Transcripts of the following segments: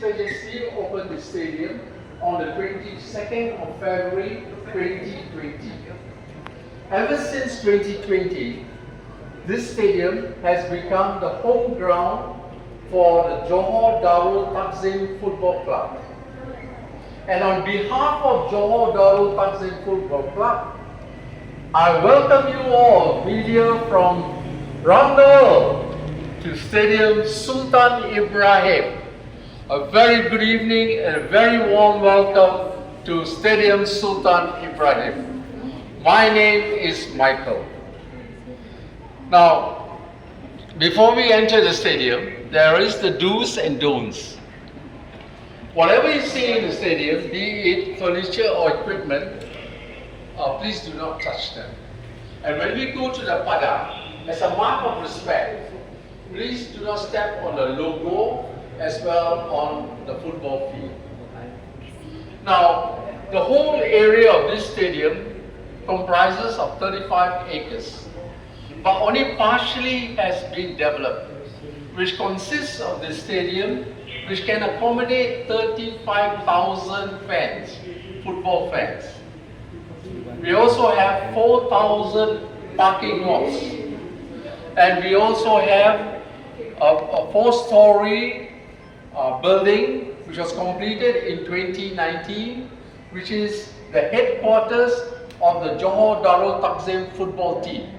Majesty opened the stadium on the 22nd of February 2020. Ever since 2020, this stadium has become the home ground for the Johor Darul Takzim Football Club. And on behalf of Johor Darul Takzim Football Club, I welcome you all, media from around the world, to Stadium Sultan Ibrahim. A very good evening and a very warm welcome to Stadium Sultan Ibrahim. My name is Michael. Now, before we enter the stadium, there is the do's and don'ts. Whatever you see in the stadium, be it furniture or equipment, please do not touch them. And when we go to the padang, as a mark of respect, please do not step on the logo as well on the football field. Now, the whole area of this stadium comprises of 35 acres, but only partially has been developed, which consists of the stadium which can accommodate 35,000 fans, football fans. We also have 4,000 parking lots, and we also have a four-story building which was completed in 2019, which is the headquarters of the Johor Darul Takzim football team.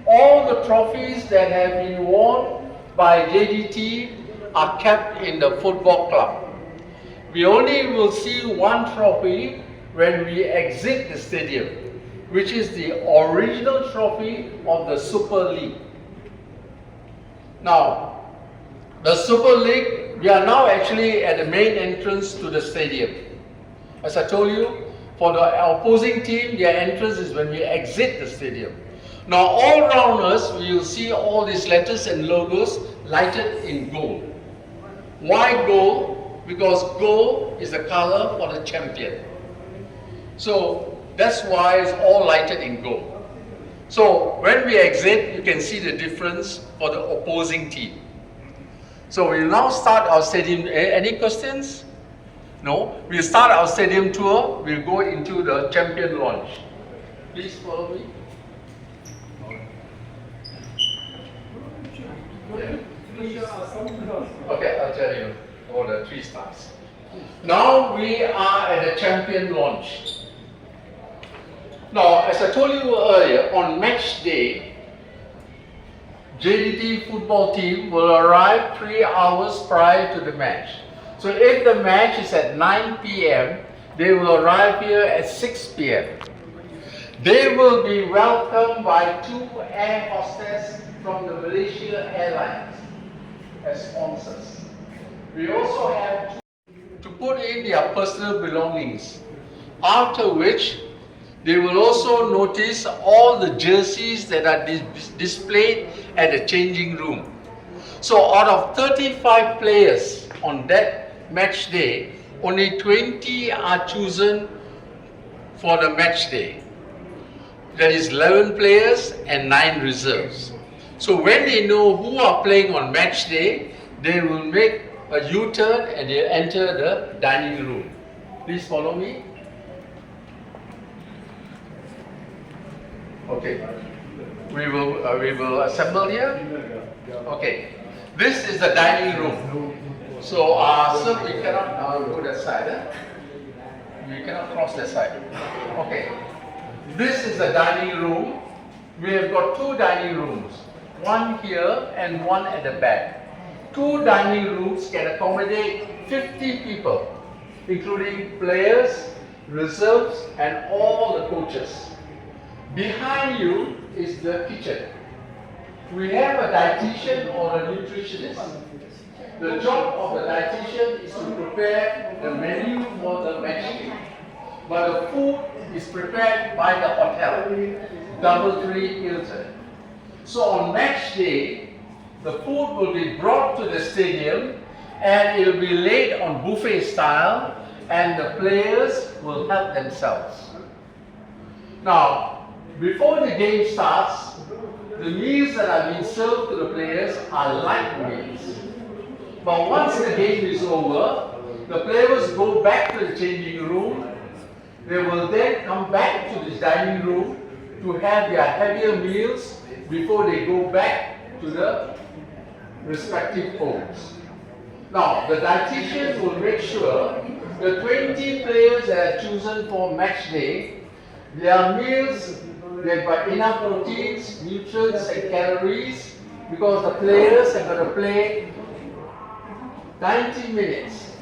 All the trophies that have been won by JDT are kept in the football club. We only will see one trophy when we exit the stadium, which is the original trophy of the Super League. Now, the Super League, we are now actually at the main entrance to the stadium. As I told you, for the opposing team, their entrance is when we exit the stadium. Now, all around us, we will see all these letters and logos lighted in gold. Why gold? Because gold is the color for the champion. So that's why it's all lighted in gold. So when we exit, you can see the difference for the opposing team. So we'll now start our stadium. Any questions? No? We'll start our stadium tour. We'll go into the champion launch. Please follow me. Okay, I'll tell you all the 3 stars. Now we are at the champion launch. Now, as I told you earlier, on match day, JDT football team will arrive 3 hours prior to the match. So if the match is at 9 p.m., they will arrive here at 6 p.m. They will be welcomed by 2 air hostesses from the Malaysia Airlines as sponsors. We also have to put in their personal belongings, after which they will also notice all the jerseys that are displayed at the changing room. So out of 35 players on that match day, only 20 are chosen for the match day. That is 11 players and 9 reserves. So when they know who are playing on match day, they will make a U-turn and they enter the dining room. Please follow me. Okay. We will assemble here. Okay. This is the dining room. So sir, we cannot go that side. We cannot cross that side. Okay. This is the dining room. We have got 2 dining rooms. One here and one at the back. 2 dining rooms can accommodate 50 people, including players, reserves, and all the coaches. Behind you is the kitchen. We have a dietitian or a nutritionist. The job of the dietitian is to prepare the menu for the match day. But the food is prepared by the hotel, Doubletree Hilton. So on match day, the food will be brought to the stadium and it will be laid on buffet style and the players will help themselves. Now, before the game starts, the meals that are being served to the players are light meals. But once the game is over, the players go back to the changing room. They will then come back to the dining room to have their heavier meals before they go back to the respective homes. Now, the dietitian will make sure the 20 players that are chosen for match day, their meals, they've got enough proteins, nutrients and calories because the players are going to play 90 minutes.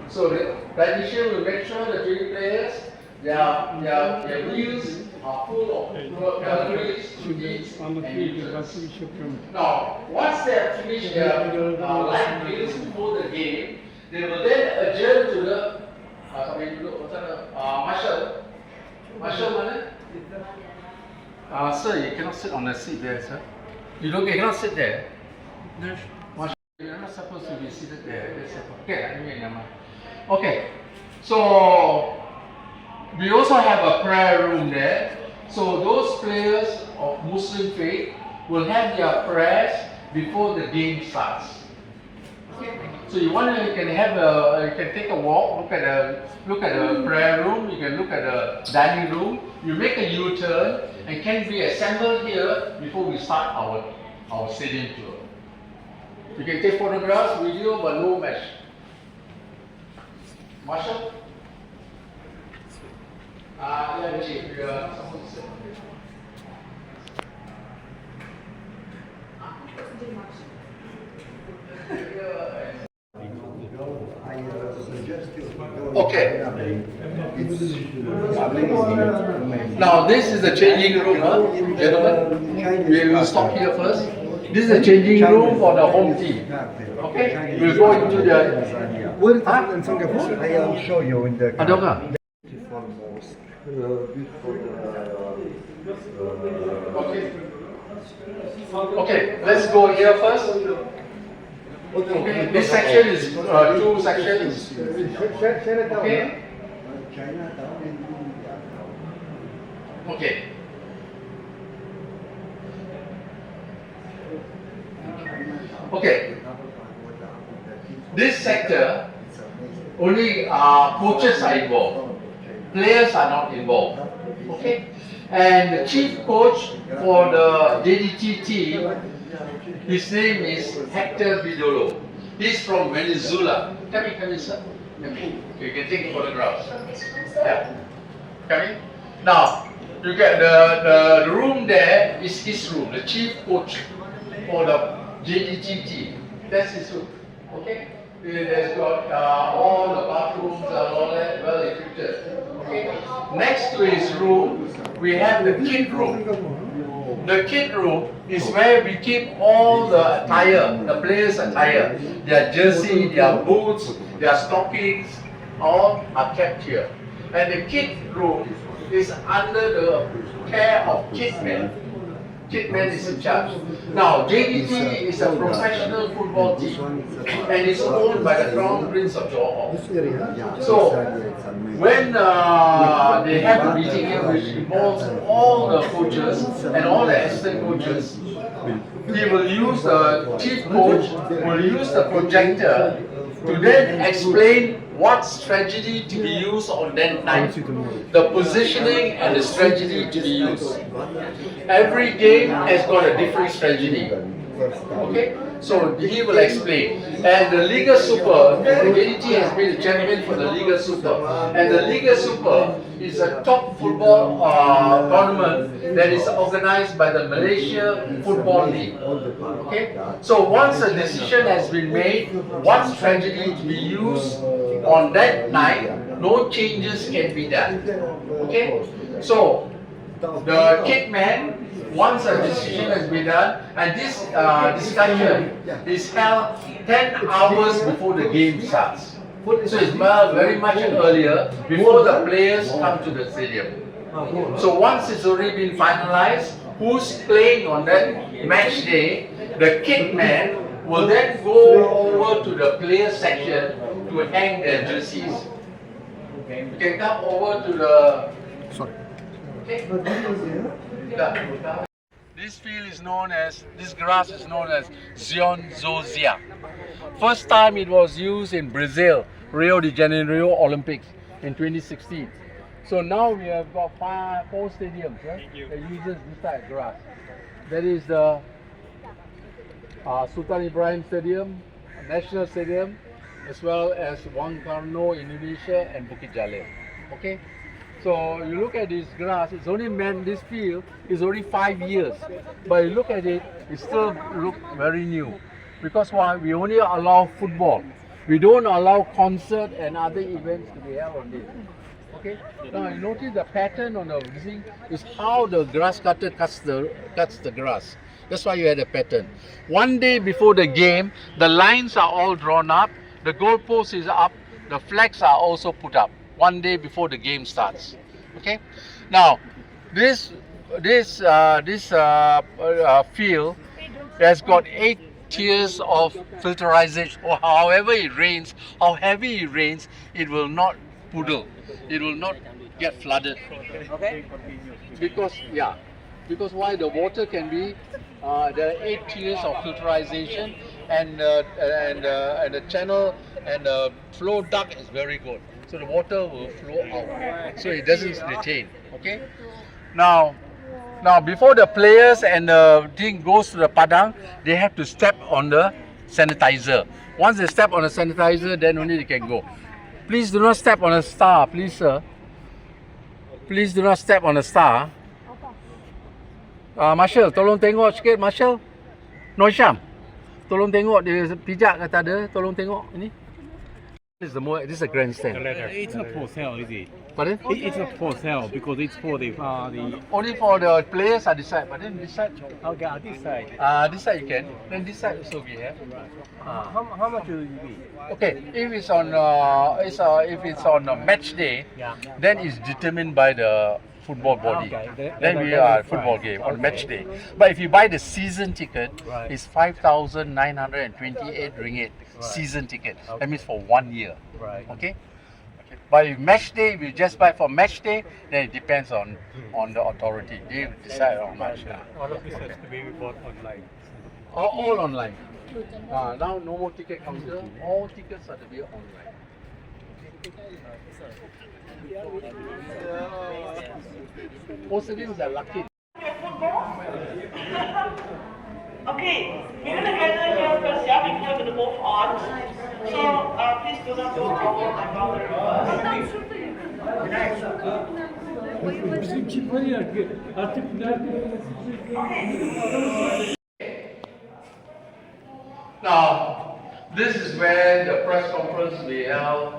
So the dietitian will make sure the 20 players, their meals are full of calories, proteins and nutrients. Now, once they have finished their light meals before the game, they will then adjourn to the marshal. Marshal mana? Sir, you cannot sit on the seat there, sir. You cannot sit there. Marshal, you're not supposed to be seated there. Okay, so we also have a prayer room there. So those players of Muslim faith will have their prayers before the game starts. Okay. So you can take a walk, look at the prayer room, you can look at the dining room, you make a U-turn and can be assembled here before we start our stadium tour. You can take photographs, video, but no match. Marshal? Chief, you are supposed to say. Okay. Now this is the changing room, gentlemen. We will stop here first. This is the changing room for the home team. Okay. We'll go into the. I'll show you in the. Okay, let's go here first. Okay, this section is two sections. Okay. Okay. Okay. This sector, only coaches are involved. Players are not involved. Okay. And the chief coach for the JDT team, his name is Hector Vidolo. He's from Venezuela. Come in, sir. You can take photographs. Yeah. Come in. Now, you get the room there is his room, the chief coach for the JDT team. That's his room. Okay? There's got all the bathrooms and all that well equipped. Okay? Next to his room, we have the kid room. The kid room is where we keep all the attire, the players' attire, their jersey, their boots, their stockings, all are kept here. And the kid room is under the care of Kitman. Kitman is in charge. Now, JDT is a professional football team and is owned by the Crown Prince of Johor. So, when they have a meeting here which involves all the coaches and all the assistant coaches, he will use the chief coach, will use the projector to then explain what strategy to be used on that night, the positioning and the strategy to be used. Every game has got a different strategy. Okay, so he will explain. And the Liga Super, the JDT has been the champion for the Liga Super, and the Liga Super is a top football tournament that is organized by the Malaysia Football League. Okay, so once a decision has been made, what strategy to be used on that night, no changes can be done. Okay, so the kit man, once a decision has been done, and this discussion is held 10 hours before the game starts. So it's very much earlier, before the players come to the stadium. So once it's already been finalized, who's playing on that match day, the kit man will then go over to the player section to hang their jerseys. You can come over to the... Okay. This this field is known as, this grass is known as Zionzozia. First time it was used in Brazil, Rio de Janeiro Olympics in 2016. So now we have got four stadiums, right, that uses this type of grass. That is the Sultan Ibrahim Stadium, National Stadium, as well as Wangkarno, Indonesia, and Bukit Jalil. Okay, so you look at this grass. It's only this field is only 5 years, but you look at it, it still look very new. Because why? We only allow football. We don't allow concert and other events to be held on this. Okay. Now you notice the pattern on the thing is how the grass cutter cuts the grass. That's why you had a pattern. One day before the game, the lines are all drawn up, the goalpost is up, the flags are also put up. One day before the game starts. Okay. Now this field has got 8 tiers of filterization, or however it rains, how heavy it rains, it will not puddle. It will not get flooded. Okay? Because why? The water can be, there are 8 tiers of filterization, and the channel and the flow duct is very good. So the water will flow out. So it doesn't retain. Okay? Now before the players and the thing goes to the padang, they have to step on the sanitizer. Once they step on the sanitizer, then only they can go. Please do not step on a star, please sir. Please do not step on a star. Marshal, tolong tengok sikit Marshal. Noisham, tolong tengok dia pijak kata ada, tolong tengok ini. This is a grandstand. It's not for sale, is it? Pardon? It's not for sale because it's for the Only for the players are this side, but then this side. Okay, this side. This side you can. Then this side also we have. How much will it be? Okay, if it's on a match day, then it's determined by the football body. Okay, then we are football game on match day. But if you buy the season ticket, it's 5,928 ringgit season ticket. That means for 1 year. Right. Okay. But if match day, we just buy for match day, then it depends on the authority. They decide how much. All of this has to be bought online. All online. Now no more ticket counter. All tickets are to be online. Most of these are lucky. Okay, we're going to gather here first, yeah, before we're going to move on. So, please do not go over my boundary. Bizimki var ya artık nerede? Now, this is where the press conference will be held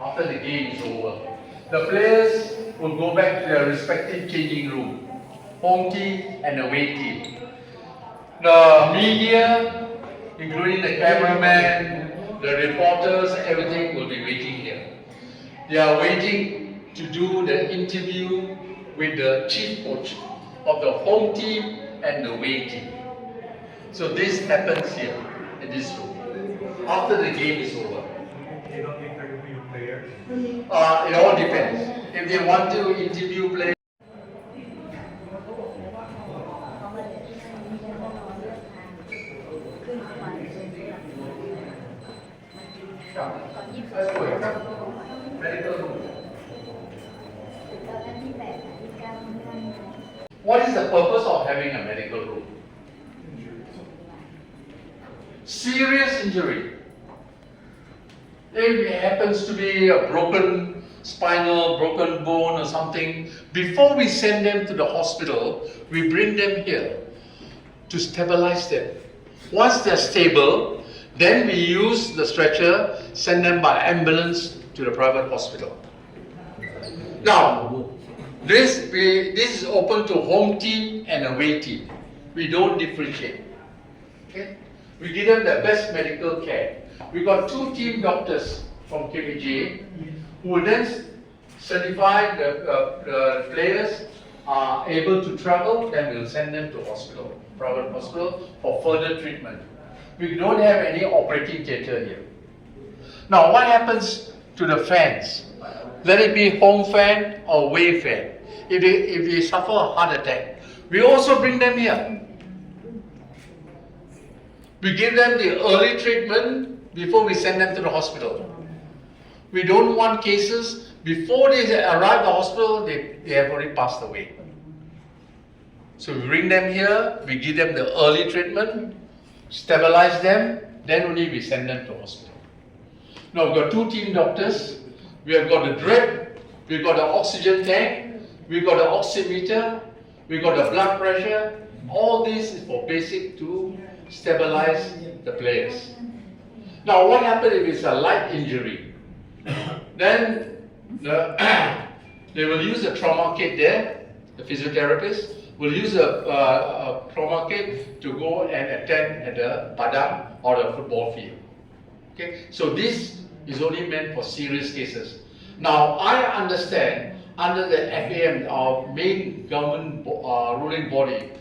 after the game is over. The players will go back to their respective changing room, home team and away team. The media, including the cameraman, the reporters, everything will be waiting here. They are waiting to do the interview with the chief coach of the home team and the away team. So this happens here, in this room, after the game is over. You don't interview players? It all depends. If they want to interview players, what is the purpose of having a medical room? Serious injury. If it happens to be a broken spinal, broken bone or something, before we send them to the hospital, we bring them here to stabilize them. Once they're stable, then we use the stretcher, send them by ambulance to the private hospital. Now, this is open to home team and away team. We don't differentiate. Okay? We give them the best medical care. We got 2 team doctors from KPJ who will then certify the players are able to travel, then we'll send them to hospital, private hospital for further treatment. We don't have any operating theatre here. Now what happens to the fans? Let it be home fan or away fan. If they suffer a heart attack, we also bring them here. We give them the early treatment before we send them to the hospital. We don't want cases before they arrive at the hospital, they have already passed away. So we bring them here, we give them the early treatment, stabilize them, then only we send them to hospital. Now we've got 2 team doctors, we have got the drip, we've got the oxygen tank, we've got the oximeter, we've got the blood pressure. All this is for basic to stabilize the players. Now what happens if it's a light injury? Then they will use a trauma kit there, the physiotherapist will use a trauma kit to go and attend at the padang or the football field. Okay, so this is only meant for serious cases. Now I understand under the FAM, our main government ruling body,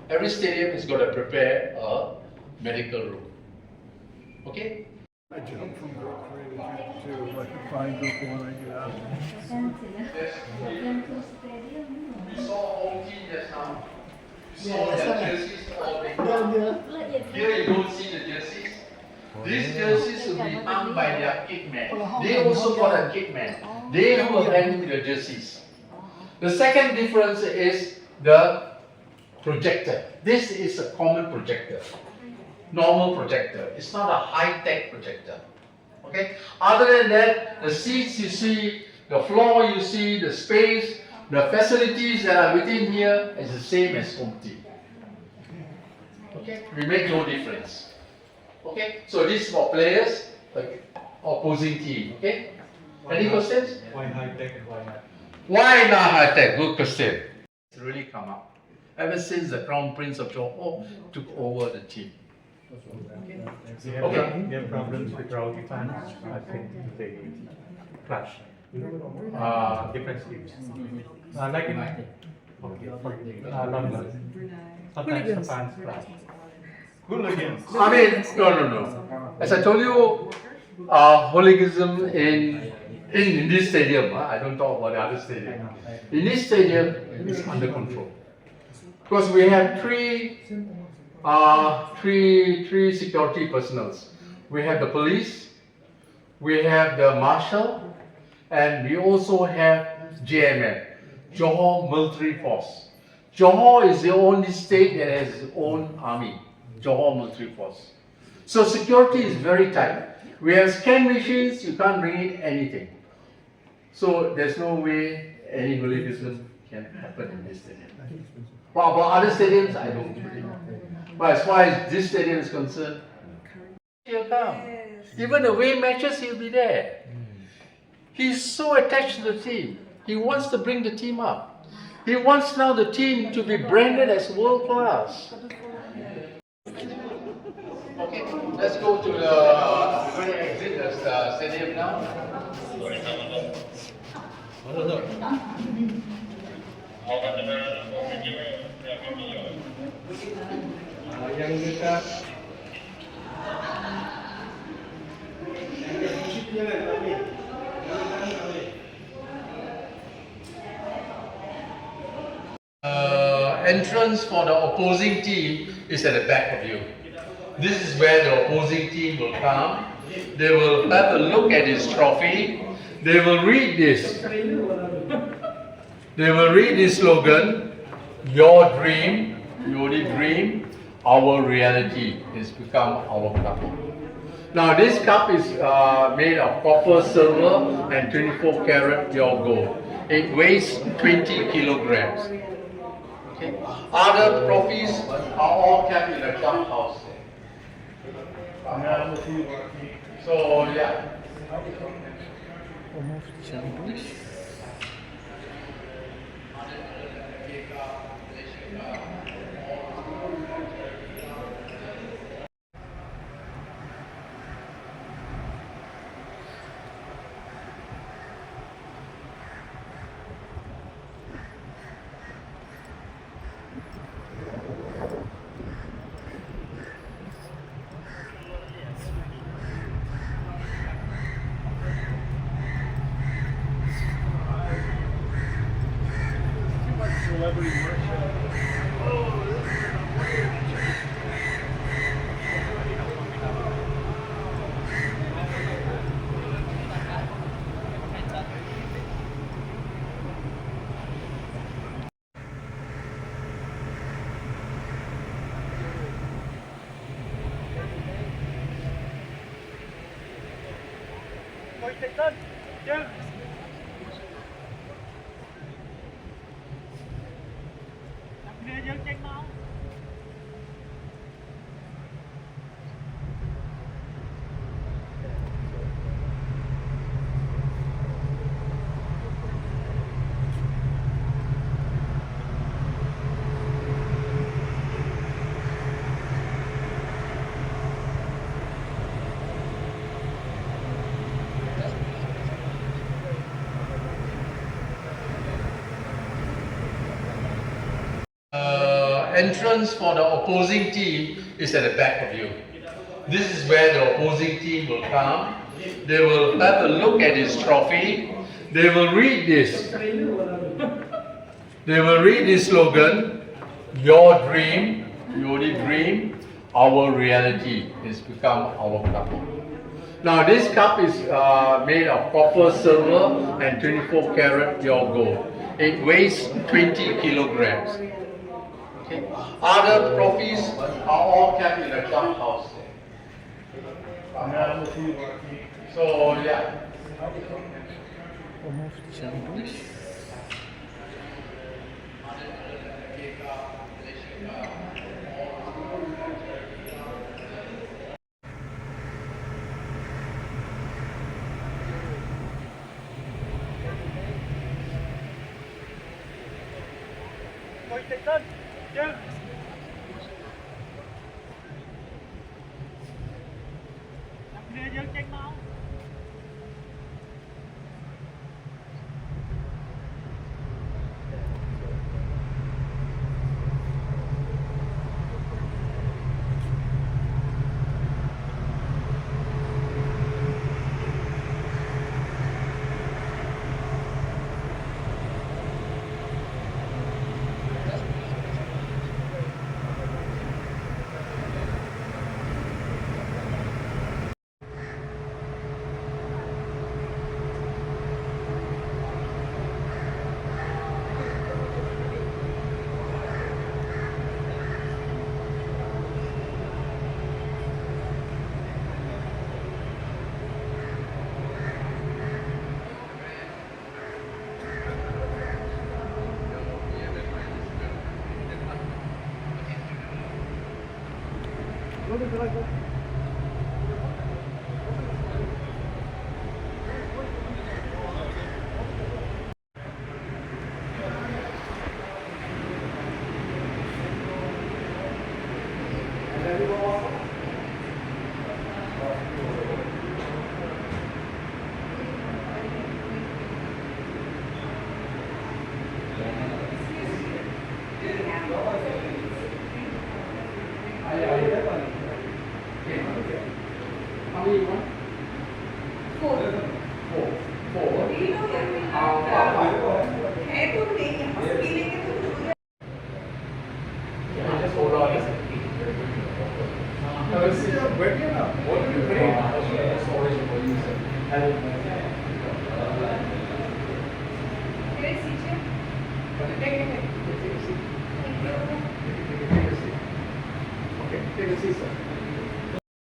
every stadium is going to prepare a medical room. Okay? I jump from the crazy to like a fine group when I get out. We saw home team just now. You saw their jerseys all big. Here you don't see the jerseys. These jerseys will be hung by their kit man. They also got a kit man. They will hang the jerseys. The second difference is the projector. This is a common projector. Normal projector. It's not a high-tech projector. Okay? Other than that, the seats you see, the floor you see, the space, the facilities that are within here is the same as home team. Okay? We make no difference. Okay? So this is for players, the opposing team. Okay? Any questions? Why high tech and why not? Why not high-tech? Good question. It's really come up. Ever since the Crown Prince of Johor took over the team. They have problems with rowdy fans. I think they clash. Different teams. Like in London. Sometimes the fans clash. Hooligans. I mean, no. As I told you, hooliganism in this stadium, I don't talk about the other stadium. In this stadium, it's under control. Because we have three security personnel. We have the police, we have the marshal, and we also have JMF, Johor Military Force. Johor is the only state that has its own army, Johor Military Force. So security is very tight. We have scan machines, you can't bring in anything. So there's no way any hooliganism can happen in this stadium. Well, about other stadiums, I don't believe. But as far as this stadium is concerned, he'll come. Even away matches, he'll be there. He's so attached to the team. He wants to bring the team up. He wants now the team to be branded as world class. Okay, let's go to the we're going to exit the stadium now. Yang dekat Entrance for the opposing team is at the back of you. This is where the opposing team will come. They will have a look at his trophy. They will read this. They will read this slogan, your dream, you only dream, our reality is become our cup. Now this cup is made of copper, silver and 24 karat pure gold. It weighs 20 kilograms. Okay. Other trophies are all kept in the clubhouse. So yeah. Celebrity worship. Entrance for the opposing team is at the back of you. This is where the opposing team will come. They will have a look at his trophy. They will read this. They will read this slogan, your dream, you only dream, our reality is become our cup. Now this cup is made of copper, silver and 24 karat pure gold. It weighs 20 kilograms. Okay. Other trophies are all kept in the clubhouse. So yeah.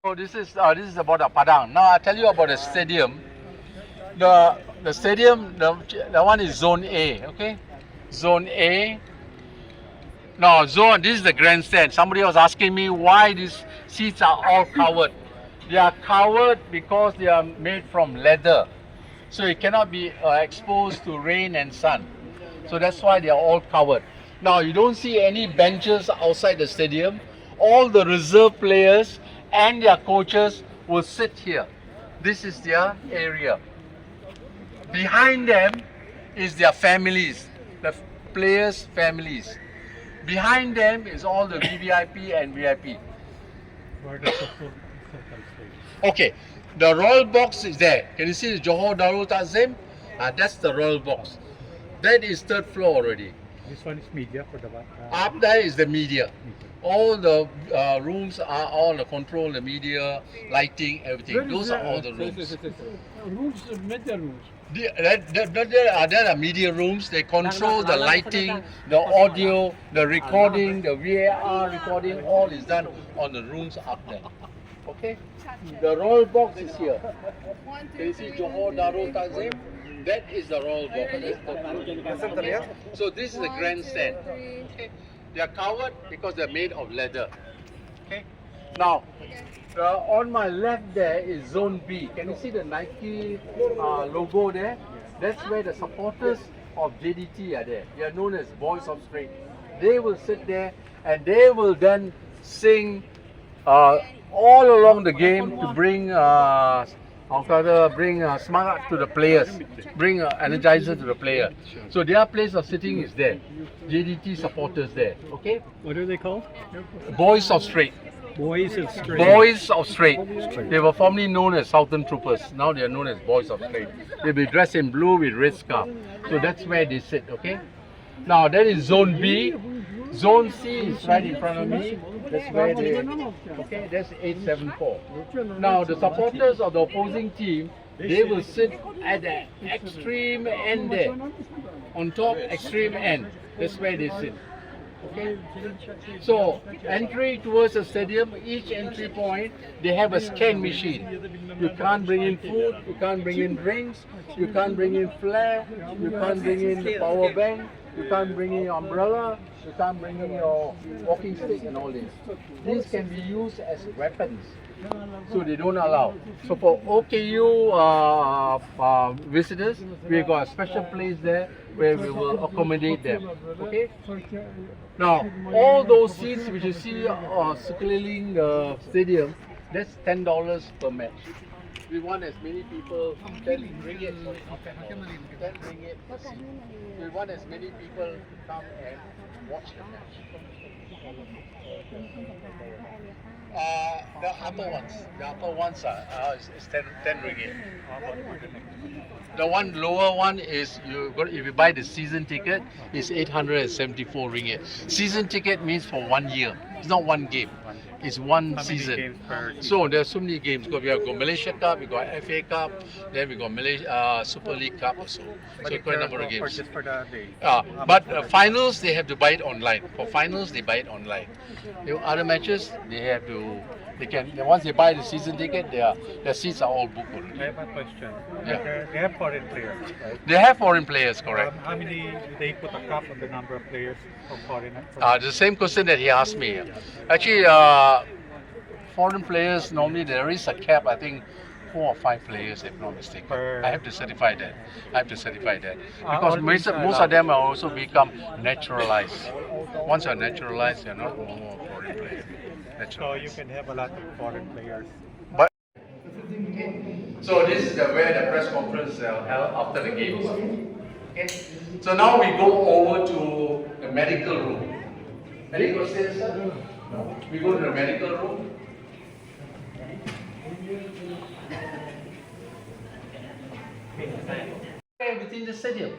So this is about the Padang. Now I tell you about the stadium. The stadium, the one is Zone A, okay? Zone A. No, this is the grandstand. Somebody was asking me why these seats are all covered. They are covered because they are made from leather. So it cannot be exposed to rain and sun. So that's why they are all covered. Now you don't see any benches outside the stadium. All the reserve players and their coaches will sit here. This is their area. Behind them is their families, the players' families. Behind them is all the VVIP and VIP. Okay, the royal box is there. Can you see the Johor Darul Ta'zim? That's the royal box. That is third floor already. This one is media for the one. Up there is the media. All the rooms are all the control, the media, lighting, everything. Those are all the rooms. Rooms, media rooms. There are media rooms. They control the lighting, the audio, the recording, the VAR recording. All is done on the rooms up there. Okay? The royal box is here. Can you see Johor Darul Takzim? That is the royal box. So this is the grandstand. Okay? They are covered because they are made of leather. Okay? Now, on my left there is Zone B. Can you see the Nike logo there? That's where the supporters of JDT are there. They are known as Boys of Straight. They will sit there and they will then sing all along the game to bring smart to the players, bring energizer to the player. So their place of sitting is there. JDT supporters there. Okay? What are they called? Boys of Straight. Boys of Straight. Boys of Straight. They were formerly known as Sultan Troopers. Now they are known as Boys of Straight. They'll be dressed in blue with red scarf. So that's where they sit, okay? Now that is Zone B. Zone C is right in front of me. That's where they, okay, that's 874. Now the supporters of the opposing team, they will sit at the extreme end there. On top, extreme end. That's where they sit. Okay. So entry towards the stadium, each entry point, they have a scan machine. You can't bring in food, you can't bring in drinks, you can't bring in flare, you can't bring in the power bank, you can't bring in your umbrella, you can't bring in your walking stick and all this. These can be used as weapons. So they don't allow. So for OKU visitors, we've got a special place there where we will accommodate them. Okay? Now, all those seats which you see circulating the stadium, that's $10 per match. We want as many people, 10 ringgit, sorry, not 10 ringgit per seat. We want as many people to come and watch the match. The upper ones are is 10 ringgit. The one lower one is if you buy the season ticket, is 874 ringgit. Season ticket means for 1 year. It's not one game. It's one season. So there's so many games. We have got Malaysia Cup, we got FA Cup, then we got Malaysia Super League Cup also. So quite a number of games. Just for the day. But finals they have to buy it online. For finals they buy it online. Other matches they have to. They can once they buy the season ticket, their seats are all booked already. I have a question. Yeah. They have foreign players, right? They have foreign players, correct? How many they put a cap on the number of players from foreign? The same question that he asked me. Actually, foreign players normally there is a cap. I think 4 or 5 players, if not mistaken. I have to certify that. Because most of them are also become naturalized. Once you're naturalized, you're not more foreign players. So you can have a lot of foreign players. But so this is where the press conference held after the games. Okay. So now we go over to the medical room. Any questions, sir? No. We go to the medical room. Within the stadium.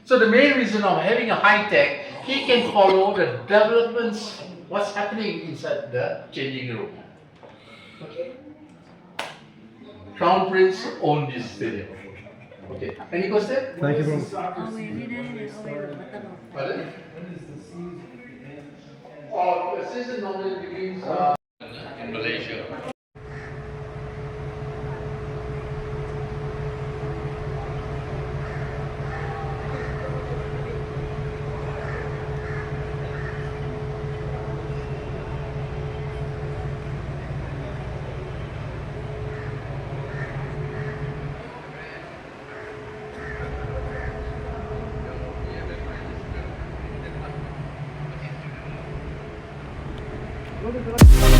So the main reason of having a high tech, he can follow the developments, what's happening inside the changing room. Okay. Crown Prince owns this stadium. Okay. Any question? Thank you, bro. Pardon? The season normally begins in Malaysia. What is it?